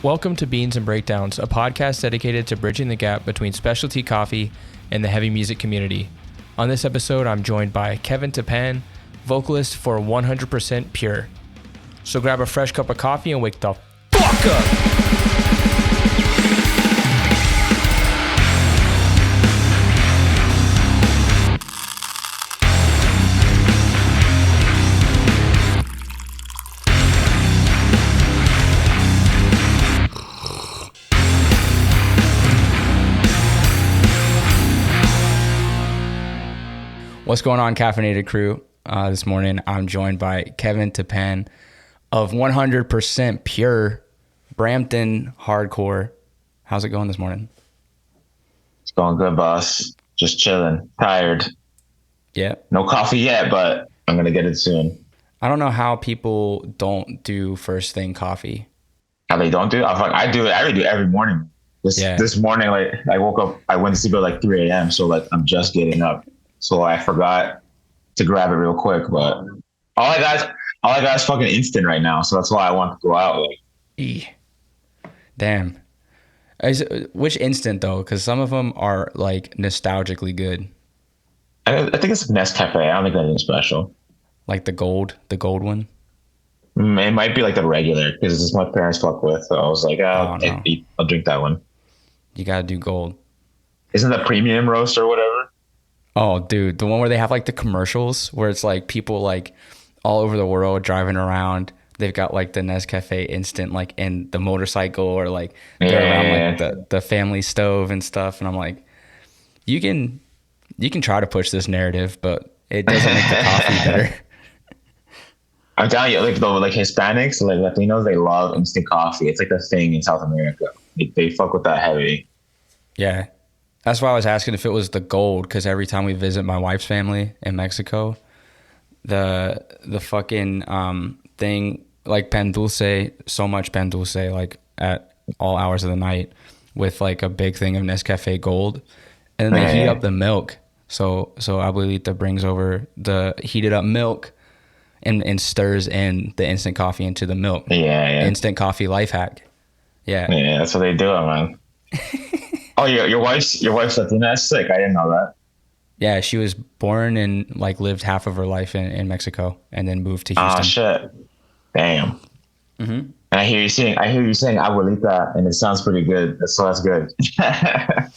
Welcome to Beans and Breakdowns, a podcast dedicated to bridging the gap between specialty coffee and the heavy music community. On this episode, I'm joined by Kevin Tipan, vocalist for 100% Pure. So grab a fresh cup of coffee and wake the fuck up! What's going on, Caffeinated crew? This morning, I'm joined by Kevin Tipan of 100% Pure, Brampton Hardcore. How's it going this morning? It's going good, boss. Just chilling. Tired. Yeah. No coffee yet, but I'm going to get it soon. I don't know how people don't do first thing coffee. How they don't do it? I do it. I already do it every morning. This morning, I woke up, I went to sleep at 3 a.m. So I'm just getting up. So I forgot to grab it real quick, but all I got is fucking instant right now. So that's why I want to go out. Damn. Which instant though? Because some of them are nostalgically good. I think it's Nescafe. I don't think anything special. Like the gold one. It might be the regular because it's my parents fuck with. So I was like, I'll drink that one. You gotta do gold. Isn't that premium roast or whatever? Oh, dude, the one where they have the commercials where it's people all over the world driving around. They've got the Nescafe instant in the motorcycle or they're around the family stove and stuff. And I'm like, you can try to push this narrative, but it doesn't make the coffee better. I'm telling you, Hispanics, Latinos, they love instant coffee. It's the thing in South America. They fuck with that heavy. Yeah. That's why I was asking if it was the gold, because every time we visit my wife's family in Mexico, the fucking thing, pan dulce, so much pan dulce, at all hours of the night with a big thing of Nescafe Gold. And then they heat up the milk. So Abuelita brings over the heated up milk and stirs in the instant coffee into the milk. Yeah. Instant coffee life hack. Yeah. Yeah, that's what they do, man. Oh, your wife's Latina? That's sick. I didn't know that. Yeah, she was born and lived half of her life in Mexico and then moved to Houston. Oh shit! Damn. Mm-hmm. And I hear you saying abuelita, and it sounds pretty good. So that's good. I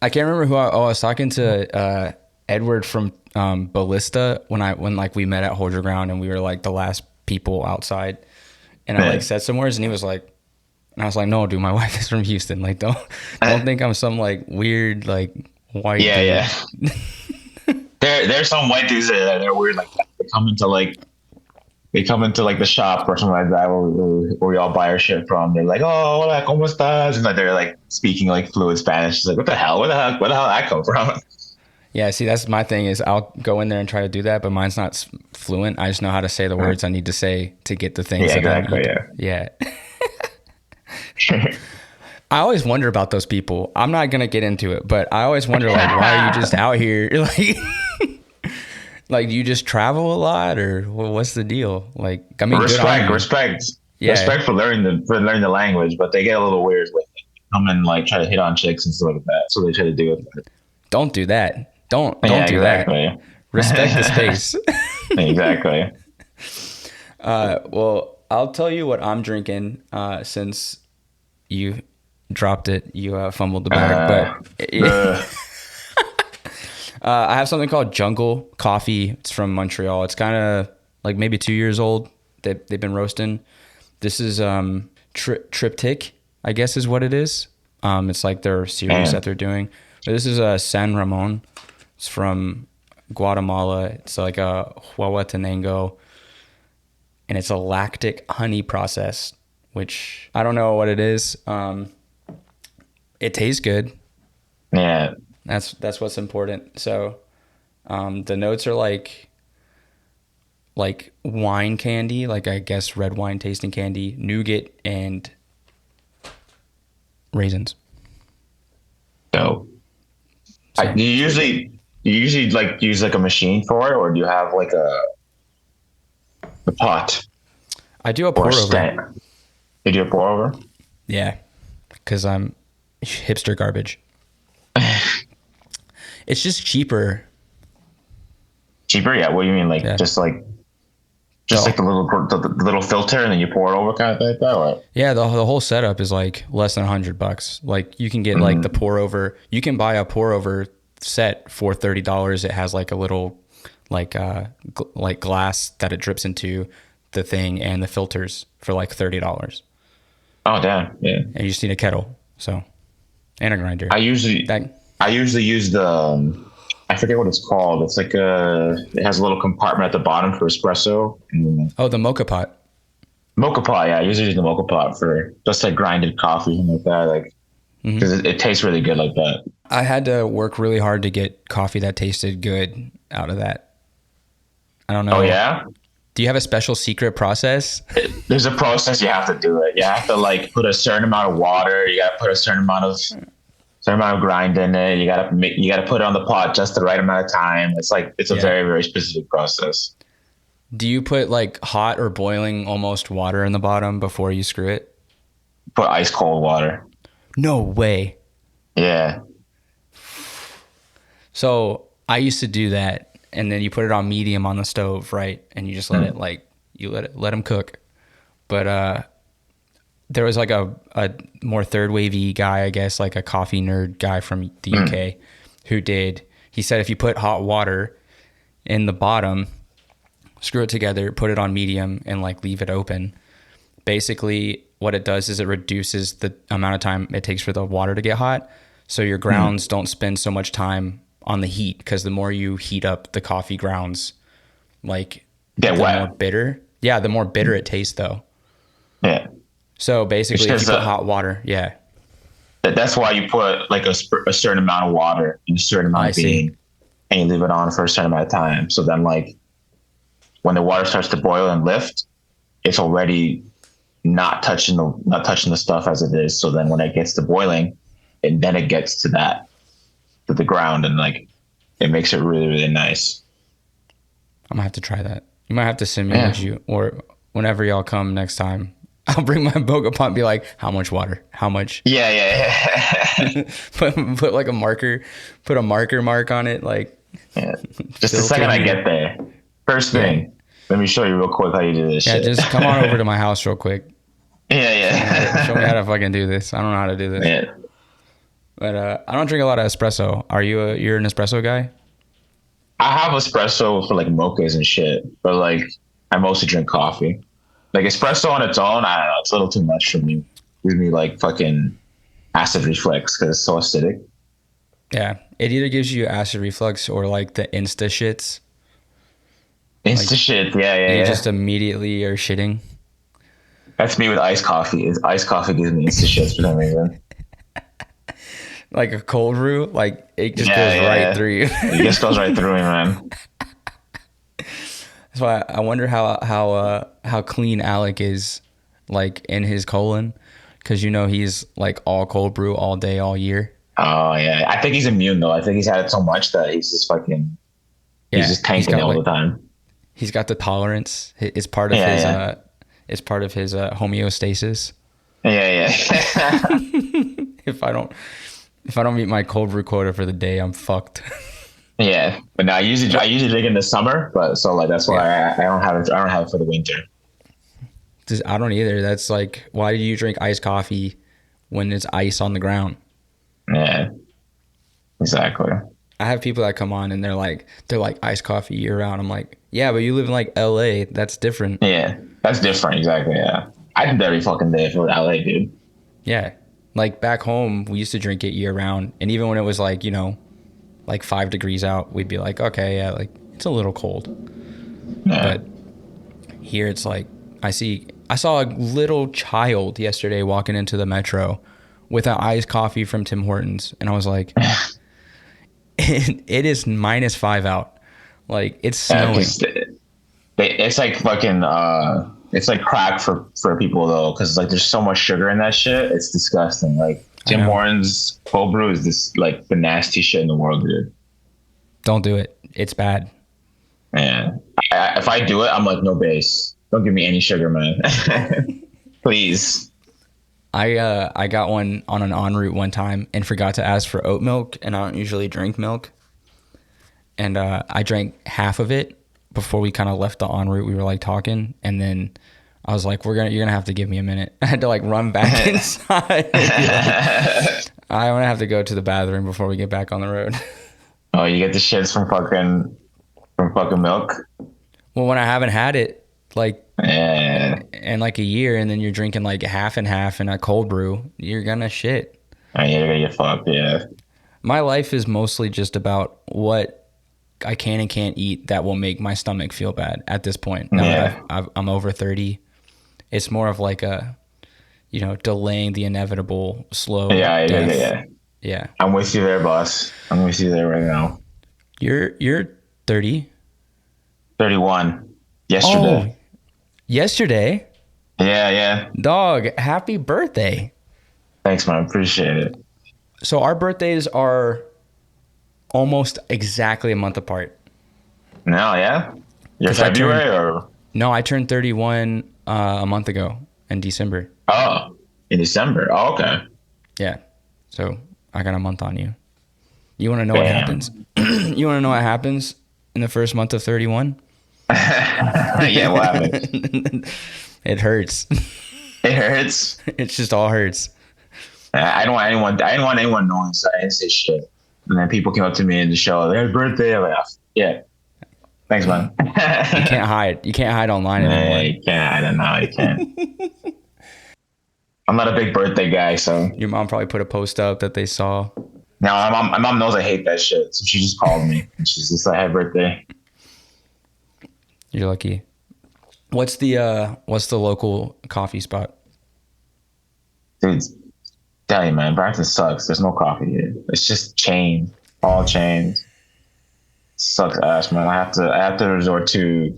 can't remember who I was talking to. Edward from Ballista when we met at Hold Your Ground and we were the last people outside, and I said some words and he was like. And I was like, no, dude, my wife is from Houston. Don't think I'm some weird white. Yeah. There's some white dudes that are weird like that. They come into the shop or something like that where we all buy our shit from. They're like, oh, hola, ¿cómo estás? And they're speaking fluent Spanish. It's what the hell? Where the hell did that come from? Yeah, see, that's my thing is I'll go in there and try to do that, but mine's not fluent. I just know how to say the words I need to say to get the things. Yeah, exactly. Yeah. I always wonder about those people. I'm not gonna get into it, but I always wonder why are you just out here? Do you just travel a lot, or what's the deal? Respect. Yeah. Respect for learning the language, but they get a little weird with it. Come and try to hit on chicks and stuff like that. So they try to do it. Don't do that. Don't do exactly. That. Respect the space. Exactly. Well, I'll tell you what I'm drinking since you dropped it. You fumbled the bag. I have something called Jungle Coffee. It's from Montreal. It's kind of maybe 2 years old. They've been roasting. This is Tryptique, I guess is what it is. It's their series that they're doing. But this is San Ramon. It's from Guatemala. It's a Huehuetenango. And it's a lactic honey process, which I don't know what it is. It tastes good. Yeah. That's what's important. So the notes are like wine candy, I guess red wine tasting candy, nougat, and raisins. Dope. Do you usually use a machine for it, or do you have a pot? I do a pour over. You do a pour over? Yeah, because I'm hipster garbage. It's just cheaper. Cheaper? Yeah. What do you mean? Like Yeah. just like the little filter, and then you pour it over, kind of like that. Or? Yeah, the whole setup is like less than $100. Like you can get like the pour over. You can buy a pour over set for $30. It has like a little like like glass that it drips into the thing and the filters for like $30. Oh damn! Yeah. And you just need a kettle, so and a grinder. I usually use the I forget what it's called. It's like it has a little compartment at the bottom for espresso. Oh, the mocha pot. Mocha pot, yeah. I usually use the mocha pot for just like grinded coffee and like that, like because it tastes really good like that. I had to work really hard to get coffee that tasted good out of that. I don't know. Oh yeah. Do you have a special secret process? There's a process you have to do it. You have to like put a certain amount of water. You got to put a certain amount of grind in it. You gotta put it on the pot just the right amount of time. It's a very, very specific process. Do you put like hot or boiling almost water in the bottom before you screw it? Put ice cold water. No way. Yeah. So I used to do that, and then you put it on medium on the stove, right? And you just let it let them cook. But there was like a more third wavy guy, I guess, like a coffee nerd guy from the UK he said if you put hot water in the bottom, screw it together, put it on medium, and like leave it open. Basically what it does is it reduces the amount of time it takes for the water to get hot. So your grounds don't spend so much time on the heat, because the more you heat up the coffee grounds, like get wet. More bitter. Yeah, the more bitter it tastes though. Yeah. So basically, if you put hot water, yeah. That's why you put like a certain amount of water in a certain amount of bean, and you leave it on for a certain amount of time. So then, like, when the water starts to boil and lift, it's already not touching the stuff as it is. So then, when it gets to boiling, and then it gets to the ground, and like, it makes it really, really nice. I'm gonna have to try that. You might have to send me you, or whenever y'all come next time. I'll bring my mocha pot and be like, how much water? How much? Yeah. put like a marker, put a mark on it. Like, just the second I get there. First thing, let me show you real quick how you do this shit. Just come on over to my house real quick. Yeah. Show me how to fucking do this. I don't know how to do this. Yeah. But I don't drink a lot of espresso. You're an espresso guy? I have espresso for like mochas and shit, but like I mostly drink coffee. Like espresso on its own, I don't know, it's a little too much for me. Gives me like fucking acid reflux because it's so acidic. Yeah, it either gives you acid reflux or like the insta shits. Shit, yeah. You just immediately are shitting. That's me with iced coffee. Iced coffee gives me insta shits for some reason. Like a cold brew, like it just goes right through you. It just goes right through me, man. That's why I wonder how clean Alec is, like in his colon, because he's like all cold brew all day, all year. Oh yeah, I think he's immune though. I think he's had it so much that he's just fucking, he's just tanking it all the time. He's got the tolerance. It's part of his. It's part of his homeostasis. Yeah. If I don't meet my cold brew quota for the day, I'm fucked. Yeah, but now I usually drink in the summer, but so like that's why I don't have it. I don't have it for the winter. I don't either. That's like, why do you drink iced coffee when it's ice on the ground? Yeah, exactly. I have people that come on and they're like iced coffee year round. I'm like, yeah, but you live in like LA. That's different. Yeah, that's different. Exactly. Yeah, I did that every fucking day for LA, dude. Yeah, like back home, we used to drink it year round, and even when it was like like 5 degrees out, we'd be like, okay, yeah, like it's a little cold. Yeah. But here it's like, I saw a little child yesterday walking into the metro with an iced coffee from Tim Hortons, and I was like, it is -5 out. Like it's snowing. It's like fucking, it's like crack for people though, because like there's so much sugar in that shit. It's disgusting. Like Tim Hortons cold brew is this like the nasty shit in the world, dude. Don't do it. It's bad. Man, if I do it, I'm like, no base. Don't give me any sugar, man. Please. I got one on an en route one time and forgot to ask for oat milk, and I don't usually drink milk. And I drank half of it before we kind of left the en route. We were like talking, and then I was like, you're gonna have to give me a minute. I had to like run back inside. I'm gonna have to go to the bathroom before we get back on the road. Oh, you get the shits from fucking milk? Well, when I haven't had it like Yeah. in like a year, and then you're drinking like half and half in a cold brew, you're gonna shit. You're gonna get fucked, yeah. My life is mostly just about what I can and can't eat that will make my stomach feel bad at this point. Now that I'm over 30, it's more of like a, delaying the inevitable slow death. Yeah. I'm with you there, boss. I'm with you there right now. You're 30. 31. Yesterday. Oh, yesterday? Yeah. Dog, happy birthday. Thanks, man. Appreciate it. So our birthdays are almost exactly a month apart. No, yeah? You're February or? No, I turned 31 a month ago in December. Oh, in December. Oh, okay. Yeah. So I got a month on you. You want to know what happens? You want to know what happens in the first month of 31? Yeah, what happens? It hurts. It hurts? It just all hurts. I don't want anyone knowing, so I didn't say shit. And then people came up to me in the show, their birthday. I'm like, yeah. Thanks, man. You can't hide. You can't hide online anymore. You can't. I don't know. You can't. I'm not a big birthday guy, so. Your mom probably put a post up that they saw. No, my mom knows I hate that shit, so she just called me. And she's just like, happy birthday. You're lucky. What's the local coffee spot? Dude, tell you, man, Brampton sucks. There's no coffee here. It's just chain, all chains. Sucks ass, man. I have to resort to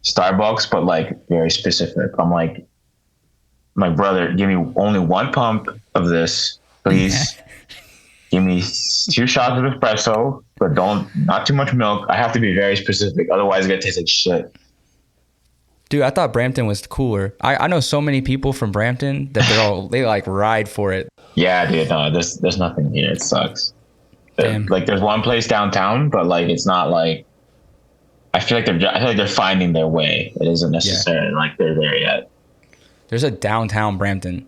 Starbucks, but like very specific. I'm like, my brother, give me only one pump of this, please. Give me 2 shots of espresso, but not too much milk. I have to be very specific, otherwise it's gonna taste like shit. Dude, I thought Brampton was cooler. I know so many people from Brampton that they like ride for it. Yeah, dude. No, there's nothing here. It sucks. Damn. Like there's one place downtown, but like it's not like. I feel like they're finding their way. It isn't necessarily like they're there yet. There's a downtown Brampton.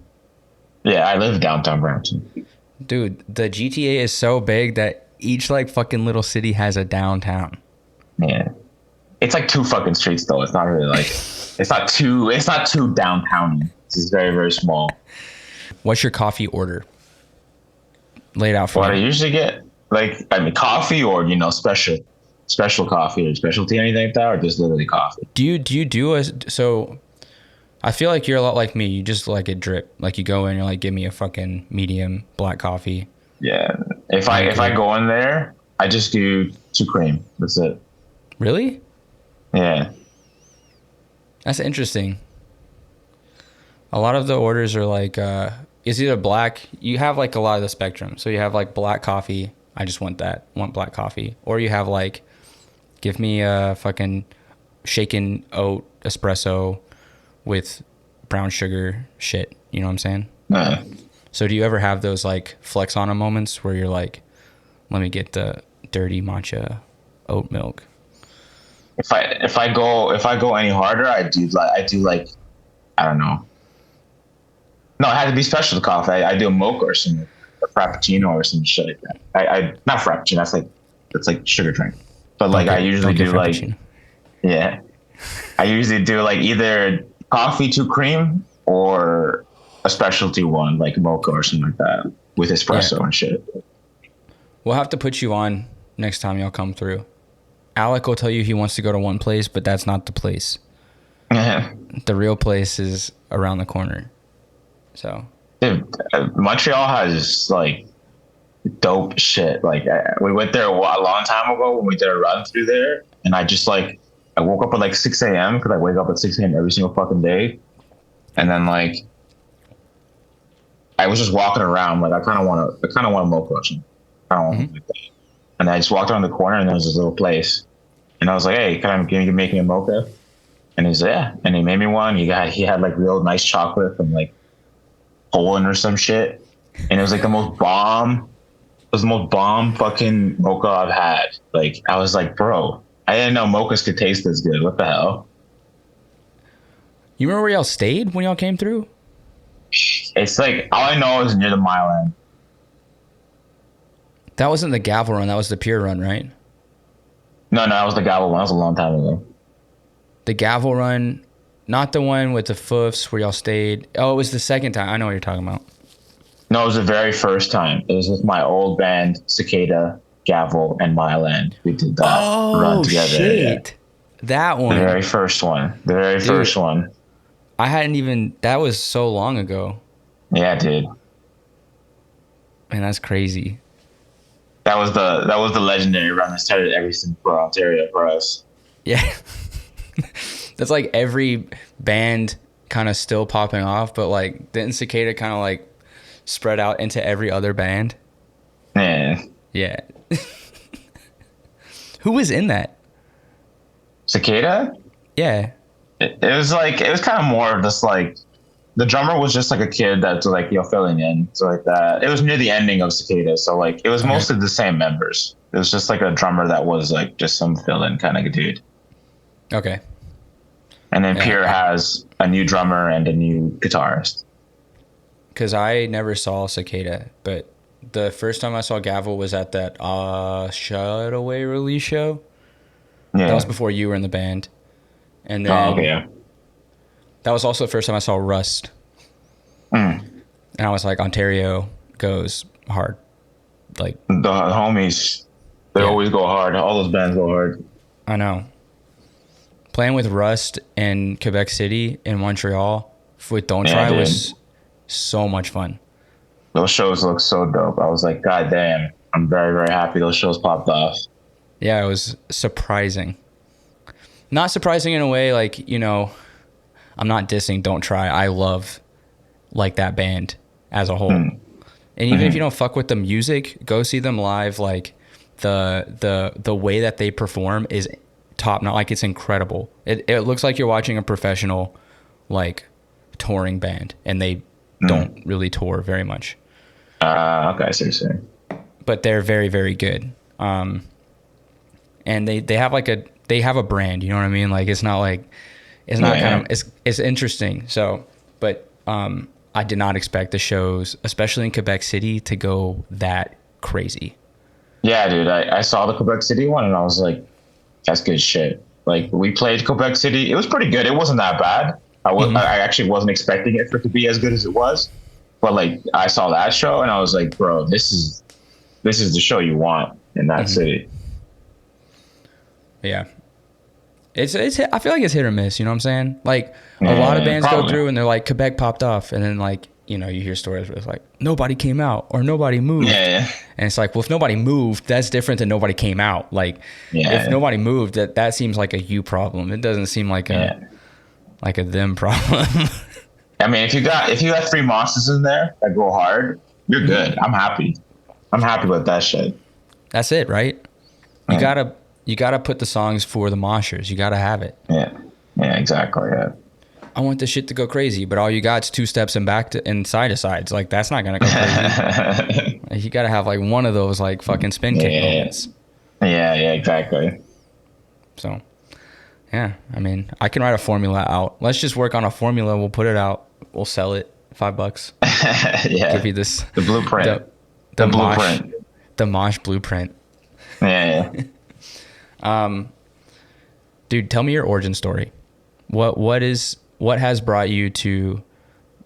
Yeah, I live downtown Brampton. Dude, the GTA is so big that each like fucking little city has a downtown. Yeah. It's like 2 fucking streets though. It's not really like it's not too downtown. It's very, very small. What's your coffee order? Lay it out for me. What I usually get, coffee or special coffee or specialty, anything like that, or just literally coffee. Do you do so I feel like you're a lot like me. You just like it drip. Like you go in, you're like, give me a fucking medium black coffee. Yeah. If I go in there, I just do 2 cream. That's it. Really? Yeah. That's interesting. A lot of the orders are like, it's either black. You have like a lot of the spectrum. So you have like black coffee. I just want black coffee. Or you have like, give me a fucking shaken oat espresso with brown sugar shit. You know what I'm saying? So do you ever have those like flex on 'em moments where you're like, let me get the dirty matcha oat milk? If I go any harder, I do like I don't know. No, it had to be special coffee. I do a mocha or some a frappuccino or some shit like that. I not frappuccino. That's like sugar drink. But like I usually do like I usually do like either coffee to cream or a specialty one like mocha or something like that with espresso and shit. We'll have to put you on next time y'all come through. Alec will tell you he wants to go to one place, but that's not the place. The real place is around the corner. So, dude, Montreal has like dope shit. Like we went there a long time ago when we did a run through there, and I woke up at like 6 a.m. because I wake up at 6 a.m. every single fucking day, and then like I was just walking around like I kind of want a mocha or something. I don't want like that. And I just walked around the corner and there was this little place. And I was like, hey, can you make me a mocha? And he's like, yeah. And he made me one. He had like real nice chocolate from like Poland or some shit, and it was like the most bomb. It was the most bomb fucking mocha I've had. Like I was like, bro, I didn't know mochas could taste this good. What the hell? You remember where y'all stayed when y'all came through? It's like all I know is near the Milan. That wasn't the Gavel Run. That was the Pure Run, right? No, that was the Gavel one. That was a long time ago. The Gavel Run, not the one with the foofs where y'all stayed. Oh, it was the second time. I know what you're talking about. No, it was the very first time. It was with my old band, Cicada, Gavel, and Milan. We did that run together. Shit. Yeah. That one. The very first one. The very first one. I hadn't even... That was so long ago. Yeah, dude. Man, that's crazy. That was the legendary run that started everything for Ontario for us. Yeah. That's like every band kind of still popping off, but like didn't Cicada kind of like spread out into every other band? Yeah. Yeah. Who was in that? Cicada? Yeah. It was kind of more of this like, the drummer was just like a kid that's like, filling in. So like that. It was near the ending of Cicada. So like, it was mostly the same members. It was just like a drummer that was like just some fill-in kind of dude. Okay. And then Pierre has a new drummer and a new guitarist. Because I never saw Cicada, but the first time I saw Gavel was at that Shut Away release show. Yeah. That was before you were in the band. And then that was also the first time I saw Rust. And I was like, Ontario goes hard. Like the homies, they always go hard. All those bands go hard. I know. Playing with Rust in Quebec City in Montreal with Don't Try was so much fun. Those shows look so dope. I was like, God damn, I'm very, very happy those shows popped off. Yeah, it was surprising. Not surprising in a way, like, I'm not dissing Don't Try. I love like that band as a whole. And even if you don't fuck with the music, go see them live. Like the way that they perform is top notch. Like it's incredible. It looks like you're watching a professional like touring band, and they don't really tour very much. Okay, I see what you're saying. But they're very, very good. And they have a brand, you know what I mean? Like it's not like it's interesting. So, but I did not expect the shows, especially in Quebec City, to go that crazy. Yeah, dude. I saw the Quebec City one and I was like, that's good shit. Like we played Quebec City. It was pretty good. It wasn't that bad. I actually wasn't expecting it for it to be as good as it was. But like I saw that show and I was like, bro, this is the show you want in that city. Yeah. It's I feel like it's hit or miss, you know what I'm saying? Like a lot of bands go through and they're like, Quebec popped off, and then like, you hear stories where it's like nobody came out or nobody moved. And it's like, well, if nobody moved, that's different than nobody came out. Like if nobody moved, that seems like a you problem. It doesn't seem like a them problem. I mean, if you got 3 monsters in there that go hard, you're good. I'm happy with that shit. That's it, right? You gotta put the songs for the moshers. You gotta have it. Yeah, exactly. Yeah. I want this shit to go crazy, but all you got's 2 steps and back and side to sides. Like that's not gonna go crazy. Like, you gotta have like one of those like fucking spin kick moments. Yeah, exactly. So, yeah, I mean, I can write a formula out. Let's just work on a formula. We'll put it out. We'll sell it $5. Yeah. Give you this the blueprint. The blueprint. The mosh blueprint. Yeah. Dude, tell me your origin story. What has brought you to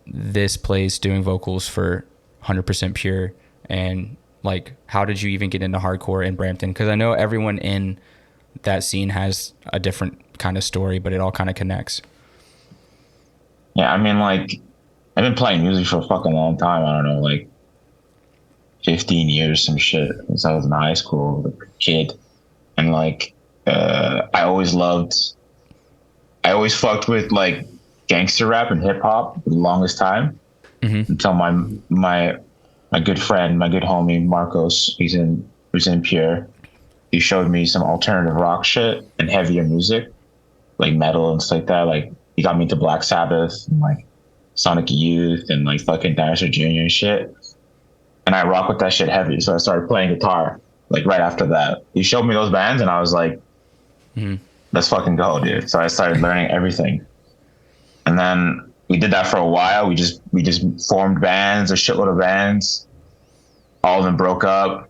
this place doing vocals for 100% Pure, and like how did you even get into hardcore in Brampton? Because I know everyone in that scene has a different kind of story, but it all kind of connects. Yeah, I mean, like I've been playing music for a fucking long time. I don't know, like 15 years, some shit, since I was in high school, like a kid. And like, I always fucked with like gangster rap and hip hop for the longest time until my good friend, my good homie Marcos, who's in Pure, he showed me some alternative rock shit and heavier music, like metal and stuff like that. Like he got me into Black Sabbath and like Sonic Youth and like fucking Dinosaur Jr. and shit. And I rock with that shit heavy. So I started playing guitar like right after that. He showed me those bands and I was like, let's fucking go, dude. So I started learning everything. And then we did that for a while. We just formed bands, a shitload of bands. All of them broke up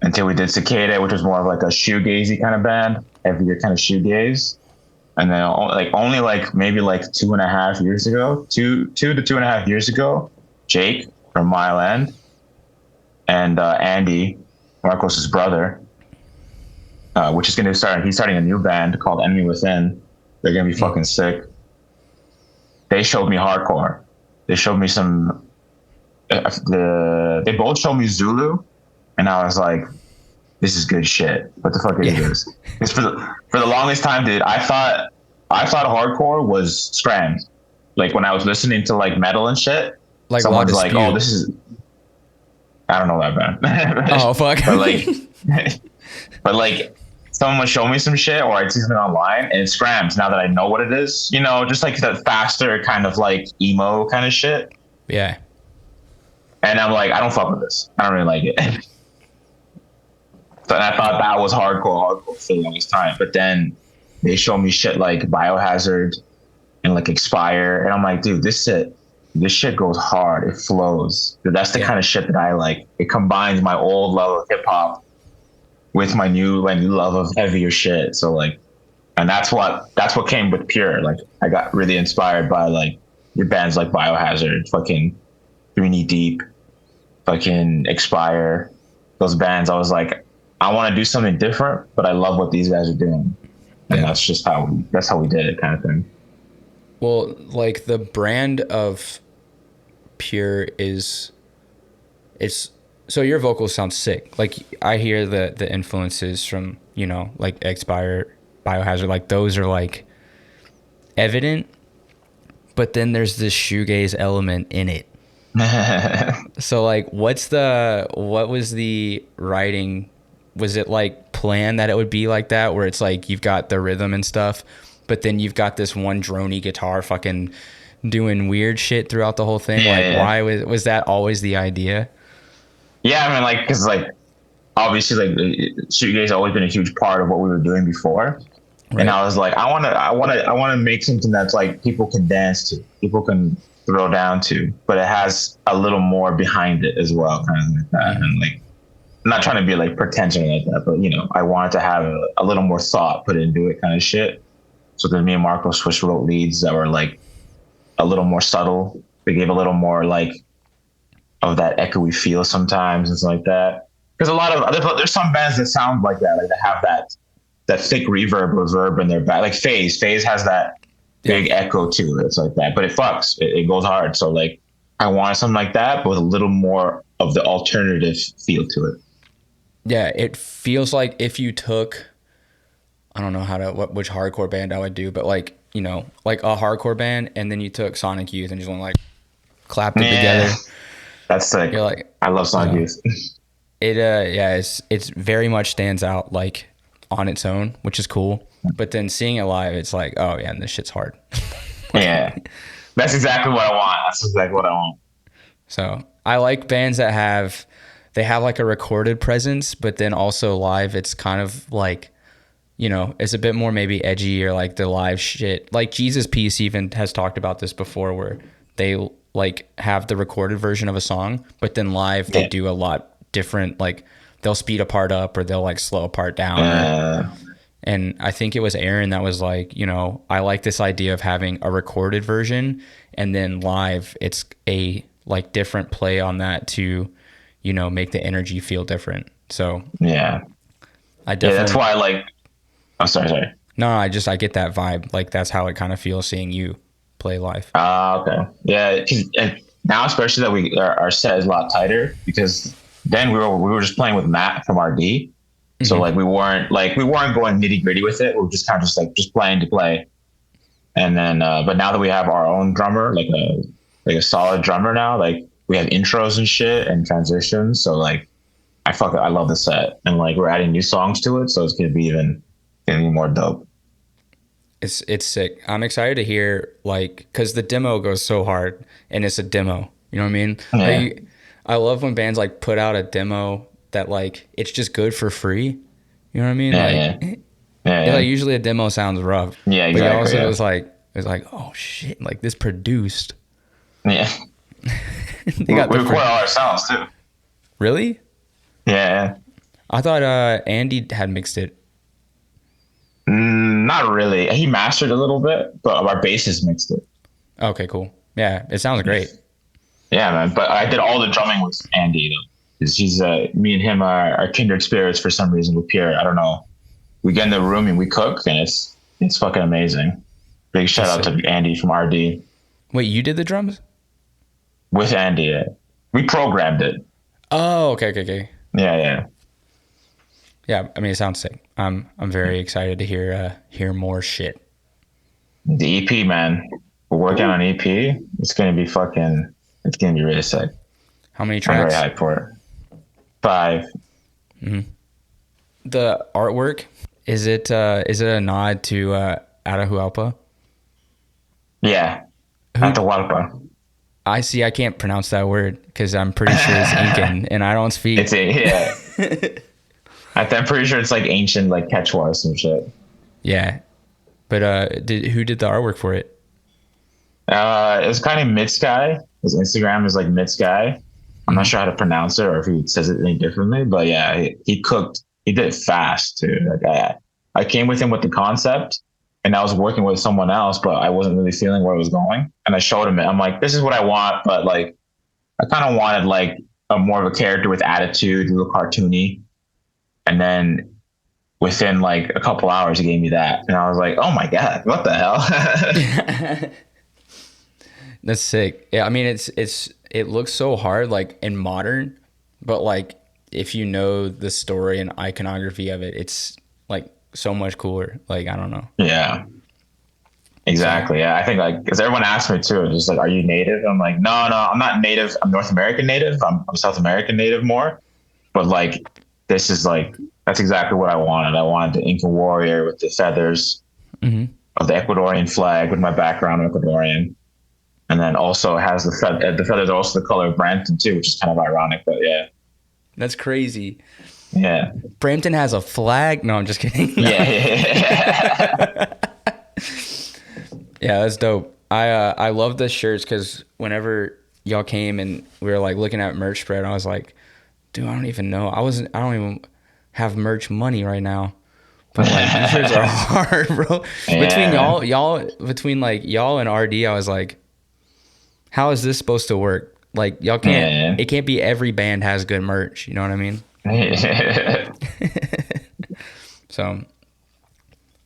until we did Cicada, which was more of like a shoegazy kind of band, heavier kind of shoegaze. And then only maybe 2.5 years ago, 2 to 2.5 years ago, Jake from Mile End and Andy, Marcos's brother, which is going to start. He's starting a new band called Enemy Within. They're going to be fucking sick. They showed me hardcore. They showed me some. They both showed me Zulu, and I was like, "This is good shit." What the fuck is this? It's for the longest time, dude. I thought hardcore was scram. Like when I was listening to like metal and shit, like someone's like, "Oh, this is." I don't know that band. Oh fuck. but someone would show me some shit, or I'd see something online, and it scrams. Now that I know what it is, just like that faster kind of like emo kind of shit. Yeah. And I'm like, I don't fuck with this. I don't really like it. So I thought that was hardcore for the longest time. But then they show me shit like Biohazard and like Expire, and I'm like, dude, this shit goes hard. It flows. Dude, that's the kind of shit that I like. It combines my old love of hip hop with my new love of heavier shit. So like, and that's what came with Pure. Like I got really inspired by like your bands like Biohazard, fucking 3 Knee Deep, fucking Expire, those bands. I was like, I want to do something different, but I love what these guys are doing. And that's just how we did it, kind of thing. Well, like the brand of Pure so your vocals sound sick. Like I hear the influences from, like Expire, Biohazard, like those are like evident, but then there's this shoegaze element in it. So like what was the writing? Was it like planned that it would be like that, where it's like you've got the rhythm and stuff, but then you've got this one drony guitar fucking doing weird shit throughout the whole thing? Why was that always the idea? Yeah, I mean, like, because like obviously like shoegaze always been a huge part of what we were doing before, right. And I was like, I want to make something that's like people can dance to, people can throw down to, but it has a little more behind it as well, kind of like that. And like, I'm not trying to be like pretentious like that, but I wanted to have a little more thought put into it, kind of shit. So then me and Marco wrote leads that were like a little more subtle. They gave a little more like of that echoey feel sometimes and stuff like that. Because a lot of there's some bands that sound like that, like they have that thick reverb in their back. Like Phase has that big echo too. It's like that, but it fucks. It goes hard. So like I wanted something like that, but with a little more of the alternative feel to it. Yeah, it feels like if you took, I don't know which hardcore band I would do, but like, like a hardcore band, and then you took Sonic Youth and just went like clapped it together. That's sick. You're like, I love Sonic Youth. It's very much stands out like on its own, which is cool. But then seeing it live, it's like, oh yeah, and this shit's hard. Yeah, that's exactly what I want. So I like bands that have like a recorded presence, but then also live, it's kind of like, it's a bit more maybe edgy, or like the live shit. Like Jesus Piece even has talked about this before, where they like have the recorded version of a song, but then live they do a lot different. Like they'll speed a part up, or they'll like slow a part down. And I think it was Aaron that was like, I like this idea of having a recorded version, and then live, it's a like different play on that to, make the energy feel different. So yeah, I definitely. That's why I like. I'm sorry. No, I get that vibe. Like that's how it kind of feels seeing you play live. Okay. Yeah, and now especially that our set is a lot tighter, because then we were just playing with Matt from RD. So like we weren't going nitty gritty with it. We were just kind of just playing to play. And then, but now that we have our own drummer, like a solid drummer now, like we have intros and shit and transitions. So like, I love the set, and like we're adding new songs to it. So it's going to be even more dope. It's sick. I'm excited to hear, like, because the demo goes so hard, and it's a demo. You know what I mean? Yeah. Like, I love when bands like put out a demo that like it's just good for free. You know what I mean? Like usually a demo sounds rough. Yeah, exactly. But also it was like, oh shit, like this produced. Yeah. They got we record all ourselves too. Really? Yeah. I thought Andy had mixed it. Not really. He mastered a little bit, but our bassist mixed it. Okay, cool. Yeah, it sounds great. Yeah, man. But I did all the drumming with Andy though. Because he's me and him are kindred spirits for some reason with Pierre. I don't know. We get in the room and we cook, and it's fucking amazing. Big shout out to Andy from RD. Wait, you did the drums? With Andy, yeah. We programmed it. Oh, okay. Yeah. Yeah, I mean, it sounds sick. I'm very excited to hear more shit. The EP, man. We're working on EP. It's gonna be really sick. How many tracks? I'm very hyped for it. 5. Mm-hmm. The artwork, is it a nod to Atahualpa? Yeah. Atahualpa. I see. I can't pronounce that word because I'm pretty sure it's Incan, and I don't speak. I'm pretty sure it's like ancient, like Quechua or some shit. Yeah, but who did the artwork for it? It was kind of Mitsky. His Instagram is like Mitsky. I'm not sure how to pronounce it or if he says it any differently, but yeah, he cooked. He did it fast too. Like I came with him with the concept, and I was working with someone else, but I wasn't really feeling where it was going. And I showed him it. I'm like, this is what I want, but like, I kind of wanted like a more of a character with attitude, a little cartoony. And then within like a couple hours, he gave me that, and I was like, oh my god, what the hell? That's sick. Yeah, I mean, it looks so hard, like, and modern, but like if you know the story and iconography of it, it's like so much cooler. Like, I don't know. Yeah, exactly. Yeah, I think like because everyone asks me too, just like, are you native? I'm like, no, I'm not native. I'm North American native. I'm South American native more, but like this is like that's exactly what I wanted. I wanted the Incan warrior with the feathers of the Ecuadorian flag with my background Ecuadorian. And then also has the feathers are also the color of Brampton too, which is kind of ironic, but yeah. That's crazy. Yeah. Brampton has a flag? No, I'm just kidding. Yeah. Yeah, that's dope. I love the shirts because whenever y'all came and we were like looking at merch spread, I was like, dude, I don't even know. I don't even have merch money right now. But like these shirts are hard, bro. Yeah. Between like y'all and RD, I was like, how is this supposed to work? Like y'all can't. It can't be every band has good merch. You know what I mean? So,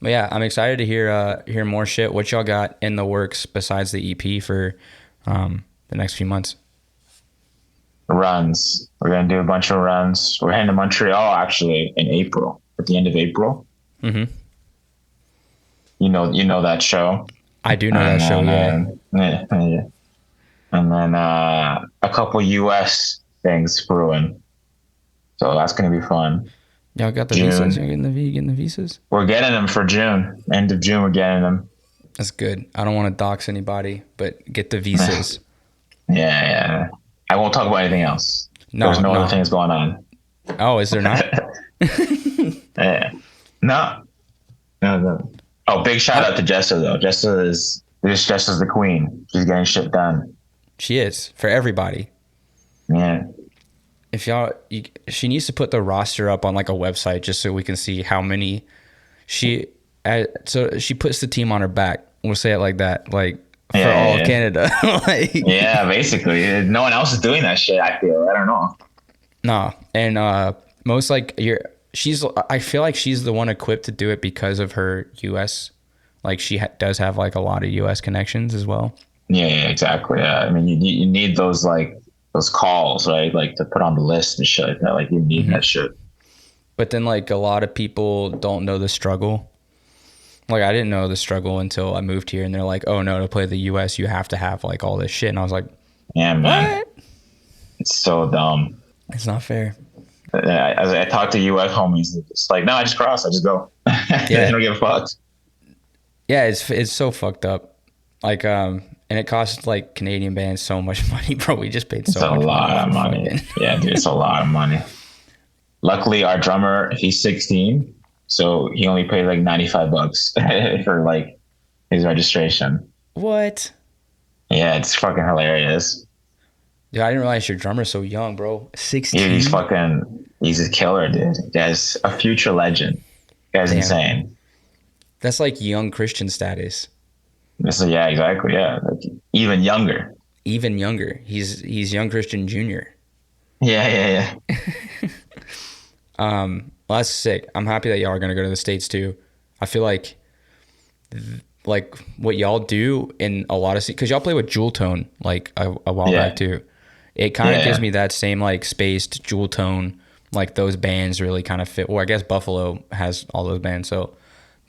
but yeah, I'm excited to hear more shit. What y'all got in the works besides the EP for the next few months? Runs. We're gonna do a bunch of runs. We're heading to Montreal actually in April. At the end of April. Mm-hmm. You know that show. I do know that show. Yeah. And then a couple US things brewing. So that's going to be fun. Y'all got the visas? You're getting the visas? We're getting them for June. End of June, we're getting them. That's good. I don't want to dox anybody, but get the visas. Yeah. I won't talk about anything else. There's no other things going on. Oh, is there not? Yeah. No. Oh, big shout out to Jessa, though. Jessa's the queen. She's getting shit done. She is for everybody. Yeah. If she needs to put the roster up on like a website just so we can see how many so she puts the team on her back. We'll say it like that, like for all of Canada. Like, yeah, basically. No one else is doing that shit. I feel. I don't know. No, and most like I feel like she's the one equipped to do it because of her U.S. Like she does have like a lot of U.S. connections as well. Yeah, exactly. Yeah, I mean, you need those calls, right? Like to put on the list and shit like that. Like you need that shit. But then like a lot of people don't know the struggle. Like I didn't know the struggle until I moved here, and they're like, "Oh no, to play the U.S. you have to have like all this shit." And I was like, "Yeah, man, what? It's so dumb. It's not fair." As I talk to U.S. homies, it's like, "No, I just cross. I just go. Yeah, I don't give a fuck." Yeah, it's so fucked up. Like and it costs like Canadian bands so much money, bro. We just paid It's so a much lot money of for money. fucking. Yeah, dude, it's a lot of money. Luckily, our drummer, he's 16, so he only paid like $95 for like his registration. What? Yeah, it's fucking hilarious. Dude, I didn't realize your drummer's so young, bro. Yeah, 16? he's a killer, dude. Guy's a future legend. Guy's Damn. insane. That's like young Christian status. Yeah, exactly. Yeah, like even younger. Even younger. He's young Christian Junior. Yeah. Well, that's sick. I'm happy that y'all are gonna go to the States too. I feel like what y'all do in a lot of because y'all play with Jewel Tone like a while back too. It kind of gives me that same like spaced Jewel Tone, like those bands really kind of fit. Well, I guess Buffalo has all those bands, so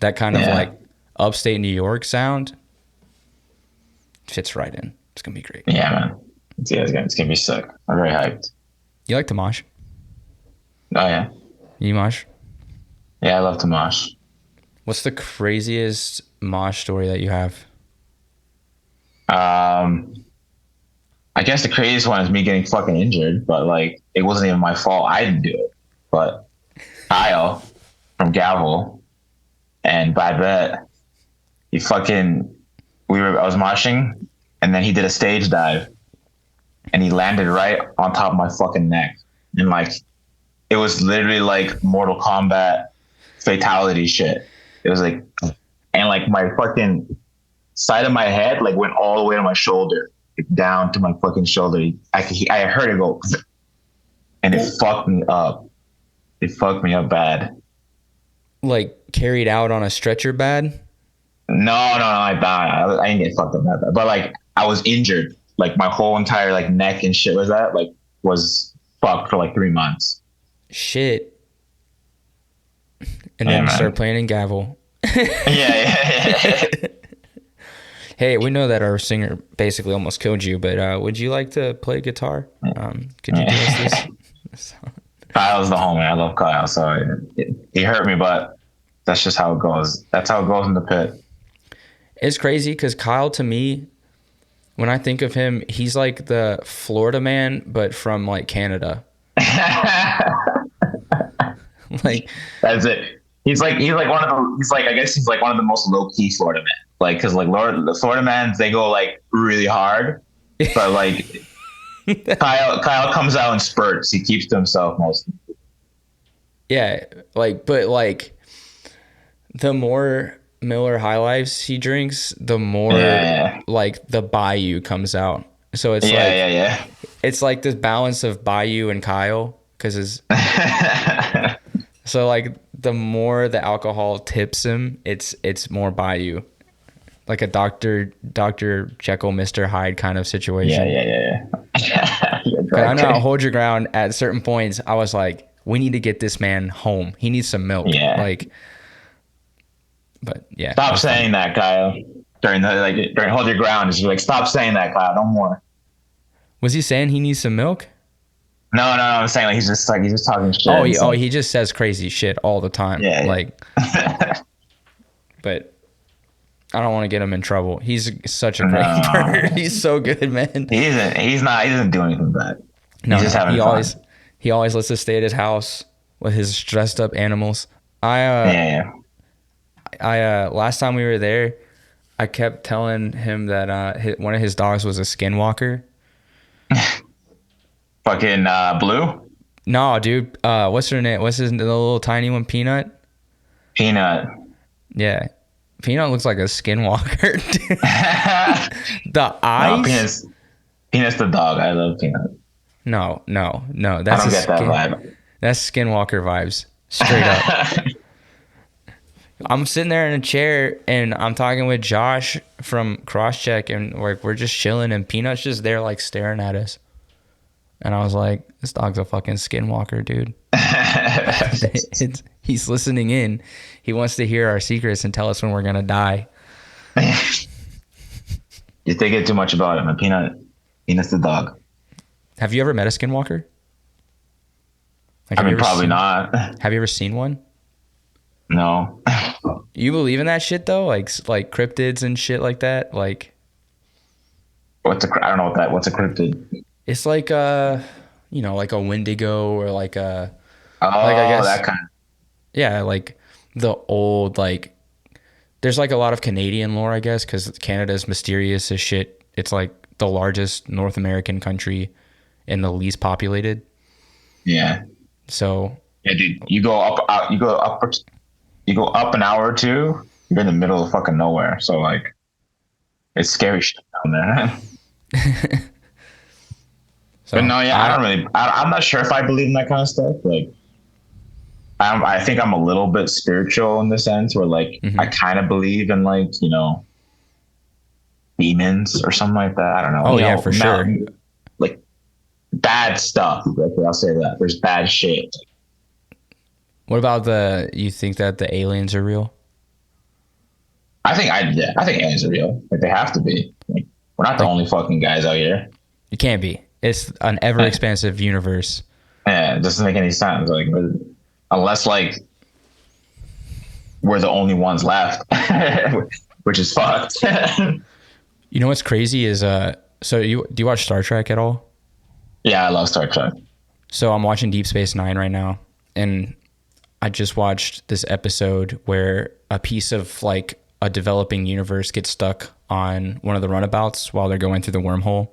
that kind of like upstate New York sound fits right in. It's gonna be great. Yeah, man. It's gonna be sick. I'm very hyped. You like to mosh? Oh yeah. You mosh? Yeah, I love to mosh. What's the craziest mosh story that you have? I guess the craziest one is me getting fucking injured, but like it wasn't even my fault. I didn't do it. But Kyle from Gavel and Bad Bet, I was moshing and then he did a stage dive and he landed right on top of my fucking neck. And like it was literally like Mortal Kombat fatality shit. It was like, and like my fucking side of my head like went all the way to my shoulder, like, down to my fucking shoulder. I heard it go, and it fucked me up. It fucked me up bad. Like carried out on a stretcher bad? No, I didn't get fucked up that bad. But like I was injured. Like my whole entire like neck and shit was fucked for like 3 months. Shit. And then start playing in Gavel. Yeah. Hey, we know that our singer basically almost killed you, but would you like to play guitar? Could you do us this? Kyle's the homie. I love Kyle. So he hurt me, but that's just how it goes. That's how it goes in the pit. It's crazy because Kyle, to me, when I think of him, he's like the Florida man, but from like Canada. Like that's it. I guess he's like one of the most low key Florida men. Like, cause like the Florida mans, they go like really hard, but like Kyle comes out in spurts. He keeps to himself mostly. Yeah, like, but like the more Miller High Lifes he drinks, the more like the Bayou comes out. So it's it's like this balance of Bayou and Kyle, because so like the more the alcohol tips him, it's more Bayou, like a Dr. Jekyll, Mr. Hyde kind of situation. Yeah. I know how to hold your ground at certain points. I was like, we need to get this man home. He needs some milk. Yeah. Like, but yeah. Stop saying that, Kyle. During hold your ground, just like stop saying that, Kyle. No more. Was he saying he needs some milk? No. I'm saying like he's just talking shit. He just says crazy shit all the time. Yeah. Like, but I don't want to get him in trouble. He's such a great bird. He's so good, man. He doesn't do anything bad. He's just having fun. He always lets us stay at his house with his dressed up animals. I last time we were there, I kept telling him that one of his dogs was a skinwalker. Fucking Blue? No, dude. What's her name? What's the little tiny one? Peanut? Peanut. Yeah. Peanut looks like a skinwalker. The eyes? No, Peanut's the dog. I love Peanut. No. I don't get that vibe. That's skinwalker vibes. Straight up. I'm sitting there in a chair and I'm talking with Josh from Crosscheck, and we're just chilling and Peanut's just there like staring at us. And I was like, this dog's a fucking skinwalker, dude. He's listening in. He wants to hear our secrets and tell us when we're going to die. You think it too much about him. Peanut's the dog. Have you ever met a skinwalker? Like, probably not. Have you ever seen one? No. You believe in that shit though, like cryptids and shit like that. Like, I don't know what's a cryptid. it's like like a Wendigo or like a Oh, like I guess that kind. yeah, like the old like. There's like a lot of Canadian lore, I guess, because Canada's mysterious as shit. It's like the largest North American country and the least populated. Yeah. So Yeah, dude. You go up an hour or two. You're in the middle of fucking nowhere. So like, it's scary shit down there. So, but no, yeah, I'm not sure if I believe in that kind of stuff. Like, I think I'm a little bit spiritual in the sense where like I kind of believe in like, demons or something like that. I don't know. Oh yeah, for sure. Like bad stuff. Like, I'll say that there's bad shit. What about you think that the aliens are real? I think aliens are real. Like, they have to be. Like, we're not the only fucking guys out here. You can't be. It's an ever expansive universe. Yeah, it doesn't make any sense. Like, unless like we're the only ones left, which is fucked. You know what's crazy is so do you watch Star Trek at all? Yeah, I love Star Trek. So I'm watching Deep Space Nine right now, and I just watched this episode where a piece of like a developing universe gets stuck on one of the runabouts while they're going through the wormhole.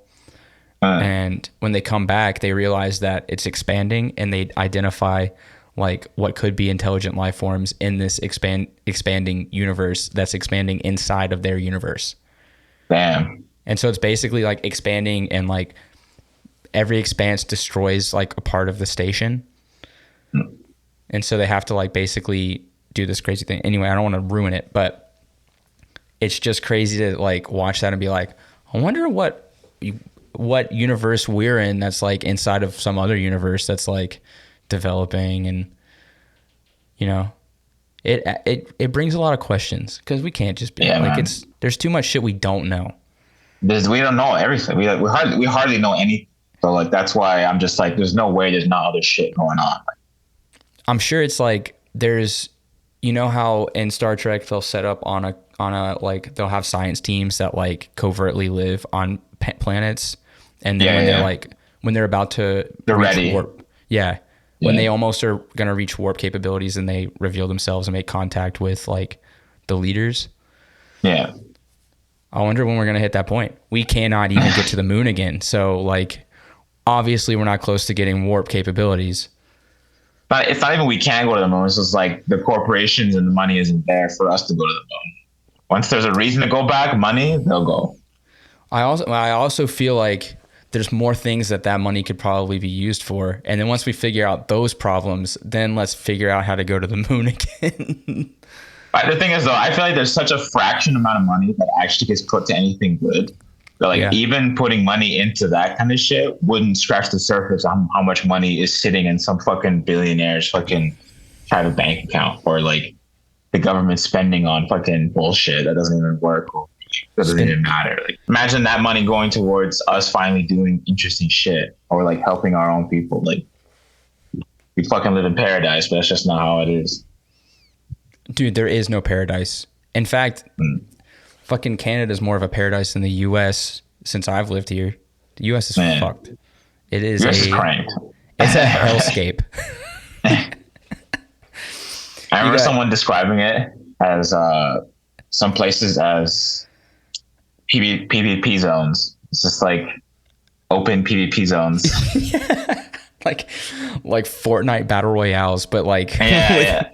And when they come back, they realize that it's expanding, and they identify like what could be intelligent life forms in this expanding universe that's expanding inside of their universe. Damn. And so it's basically like expanding, and like every expanse destroys like a part of the station. And so they have to like basically do this crazy thing. Anyway, I don't want to ruin it, but it's just crazy to like watch that and be like, I wonder what universe we're in that's like inside of some other universe that's like developing. And it brings a lot of questions, because we can't just be there's too much shit we don't know. We don't know everything. We hardly know anything. So like, that's why I'm just like, there's no way there's not other shit going on. I'm sure it's like there's, how in Star Trek they'll set up on a like they'll have science teams that like covertly live on planets, and then when they're about to they're ready. Warp, when they almost are gonna reach warp capabilities, and they reveal themselves and make contact with like the leaders. Yeah. I wonder when we're gonna hit that point. We cannot even get to the moon again. So like, obviously we're not close to getting warp capabilities. But it's not even we can go to the moon. It's just like the corporations and the money isn't there for us to go to the moon. Once there's a reason to go back, money, they'll go. I also feel like there's more things that money could probably be used for. And then once we figure out those problems, then let's figure out how to go to the moon again. The thing is, though, I feel like there's such a fraction amount of money that actually gets put to anything good. But like, even putting money into that kind of shit wouldn't scratch the surface on how much money is sitting in some fucking billionaire's fucking private bank account, or like the government spending on fucking bullshit that doesn't even work, or doesn't even matter. Like, imagine that money going towards us finally doing interesting shit, or like helping our own people. Like, we fucking live in paradise, but that's just not how it is. Dude, there is no paradise. In fact, fucking Canada is more of a paradise than the U.S. since I've lived here. The U.S. is fucked. It is cranked. It's a hellscape. I remember someone describing it as some places as PvP zones. It's just like open PvP zones. Like Fortnite battle royales, but like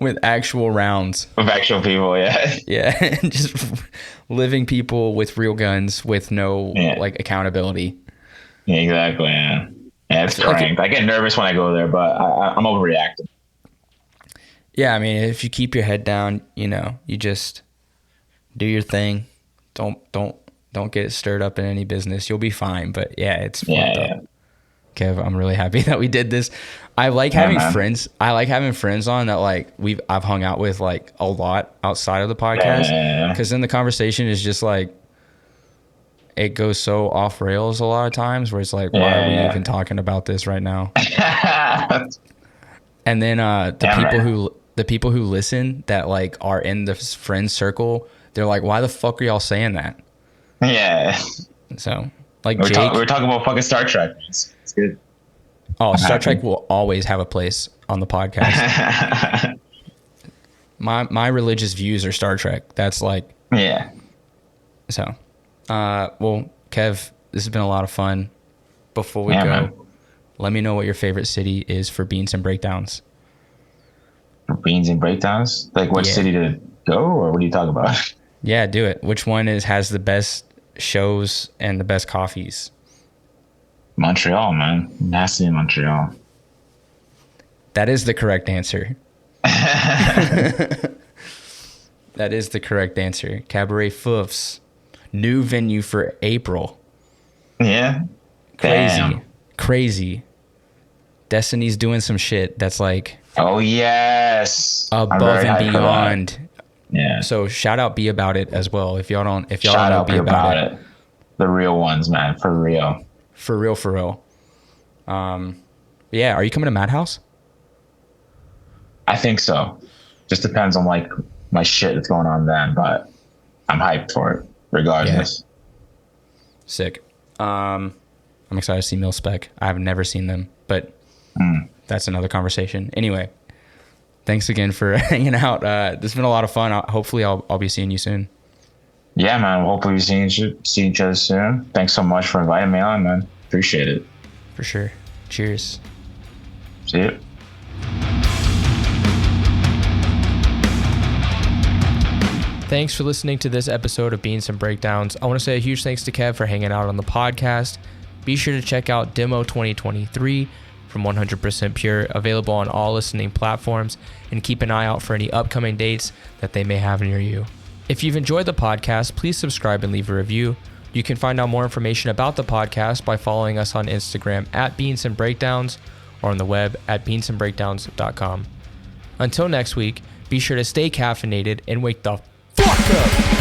with actual rounds. With actual people, yeah. Yeah, just living people with real guns with no like accountability. Yeah, exactly, yeah. Yeah, it's cranked. I get nervous when I go there, but I'm overreacting. Yeah, I mean, if you keep your head down, you just do your thing. Don't get stirred up in any business. You'll be fine. But yeah, it's fucked up. Kev, I'm really happy that we did this. I like having friends. I like having friends on that like I've hung out with like a lot outside of the podcast, because then the conversation is just like, it goes so off rails a lot of times, where it's like, why are we even talking about this right now? And then the people who the people who listen that like are in the friend circle, they're like, why the fuck are y'all saying that? Yeah. So like we're talking about fucking Star Trek. It's good. Oh, Star Trek will always have a place on the podcast. My religious views are Star Trek. That's like, yeah. So, well, Kev, this has been a lot of fun. Before we go, man, let me know what your favorite city is for Beans and Breakdowns. For Beans and Breakdowns? Like what city to go, or what are you talking about? Yeah, do it. Which one has the best shows and the best coffees? Montreal, man. Nasty in Montreal. That is the correct answer. That is the correct answer. Cabaret Foufs. New venue for April. Yeah. Crazy. Damn. Crazy. Destiny's doing some shit that's like... Oh, yes. Above and beyond. Yeah. So shout out Be About It as well. If y'all don't shout know out Be About It. The real ones, man. For real. For real, for real. Yeah, are you coming to Madhouse? I think so. Just depends on like my shit that's going on then, but I'm hyped for it regardless. Yeah. Sick. I'm excited to see Mil-Spec. I've never seen them, but that's another conversation. Anyway, thanks again for hanging out. This has been a lot of fun. Hopefully I'll be seeing you soon. Yeah, man. Hopefully we see each other soon. Thanks so much for inviting me on, man. Appreciate it. For sure. Cheers. See you. Thanks for listening to this episode of Beans and Breakdowns. I want to say a huge thanks to Kev for hanging out on the podcast. Be sure to check out Demo 2023 from 100% Pure, available on all listening platforms, and keep an eye out for any upcoming dates that they may have near you. If you've enjoyed the podcast, please subscribe and leave a review. You can find out more information about the podcast by following us on Instagram at Beans and Breakdowns or on the web at beansandbreakdowns.com. Until next week, be sure to stay caffeinated and wake the fuck up.